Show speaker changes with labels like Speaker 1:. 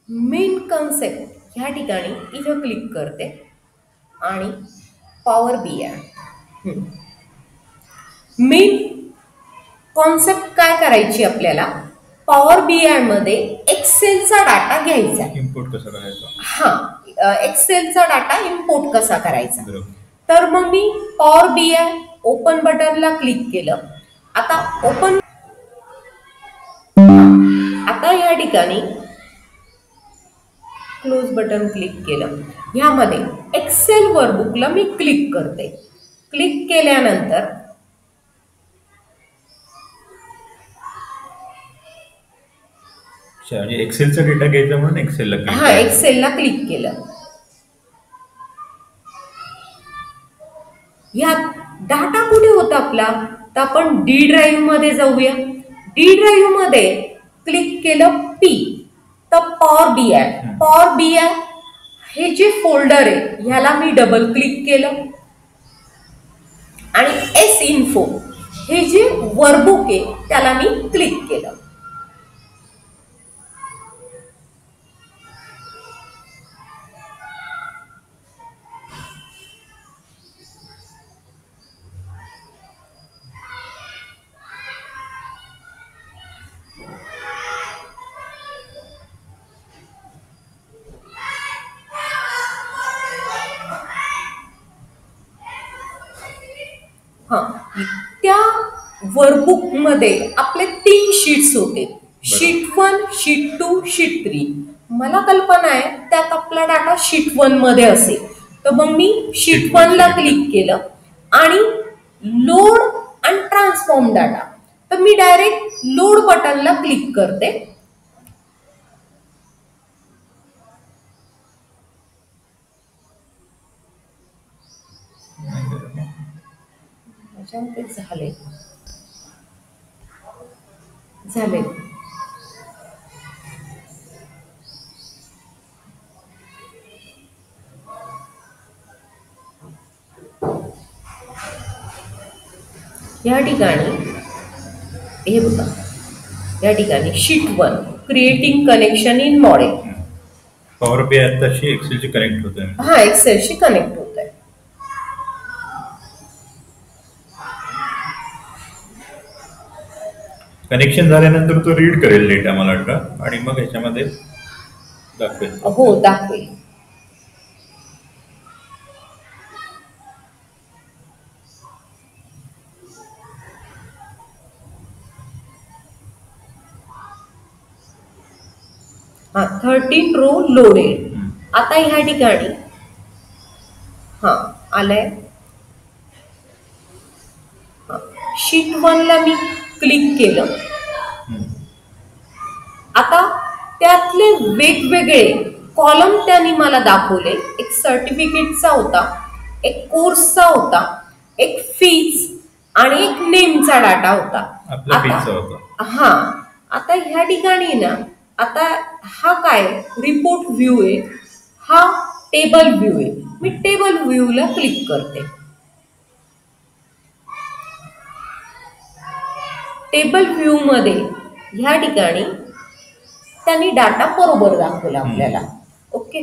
Speaker 1: Main concept ह्या ठिकाणी इथं क्लिक करते आणि पॉवर BI मेन कॉन्सेप्ट काय करायची आपल्याला, पॉवर BI मध्ये एक्सेलचा डाटा घ्यायचा.
Speaker 2: इम्पोर्ट कसा करायचा?
Speaker 1: एक्सेलचा डाटा इम्पोर्ट कसा करायचा. तर मग मी पॉवर BI ओपन बटनला क्लिक केलं. आता या ठिकाणी क्लोज बटन क्लिक केलं. ह्यामध्ये एक्सेल वर्कबुकला मी क्लिक करते. क्लिक केल्यानंतर
Speaker 2: एक्सेलचा डेटा घ्यायचा म्हणून
Speaker 1: एक्सेलला क्लिक केलं. ह्यात डाटा कुठे होता आपला, तर आपण डी ड्राईव्ह मध्ये जाऊया. डी ड्राईव्ह मध्ये क्लिक केलं P, तर पॉवर BI हे जे फोल्डर आहे ह्याला मी डबल क्लिक केलं आणि S इन्फो हे जे वर्कबुक आहे त्याला मी क्लिक केलं. त्या वर्कबुक मध्ये आपले 3 शीट्स होते. Sheet 1, sheet 2, sheet 3. मला कल्पना आहे त्यात आपला डाटा शीट 1 मध्ये असेल, तर मग मी शीट 1 ला क्लिक केलं आणि लोड आणि ट्रान्सफॉर्म डाटा, तर मी डायरेक्ट लोड बटनला क्लिक करते. झाले या ठिकाणी हे बघा, या ठिकाणी sheet 1 creating connection in model.
Speaker 2: Power BI आताशी एक्सेलशी कनेक्ट होत आहे.
Speaker 1: एक्सेलशी कनेक्ट होत आहे.
Speaker 2: कनेक्शन झाल्यानंतर तो रीड करेल डेटा मला वाटतं आणि मग ह्याच्यामध्ये दाखवेल.
Speaker 1: दाखवेल. हा 13 रो लोडेड. आता ह्या ठिकाणी आलंय. शीट 1 ला मी क्लिक केलं. आता त्यातले वेगवेगळे कॉलम त्यांनी मला दाखवले. एक सर्टिफिकेटचा होता, एक कोर्सचा होता, एक फीज आणि एक नेमचा डाटा होता. आता ह्या ठिकाणी ना, आता हा काय रिपोर्ट व्ह्यू आहे, हा टेबल व्ह्यू आहे. मी टेबल व्ह्यूला क्लिक करते. टेबल व्ह्यू मध्ये ह्या ठिकाणी त्यांनी डाटा बरोबर दाखवला आपल्याला. ओके.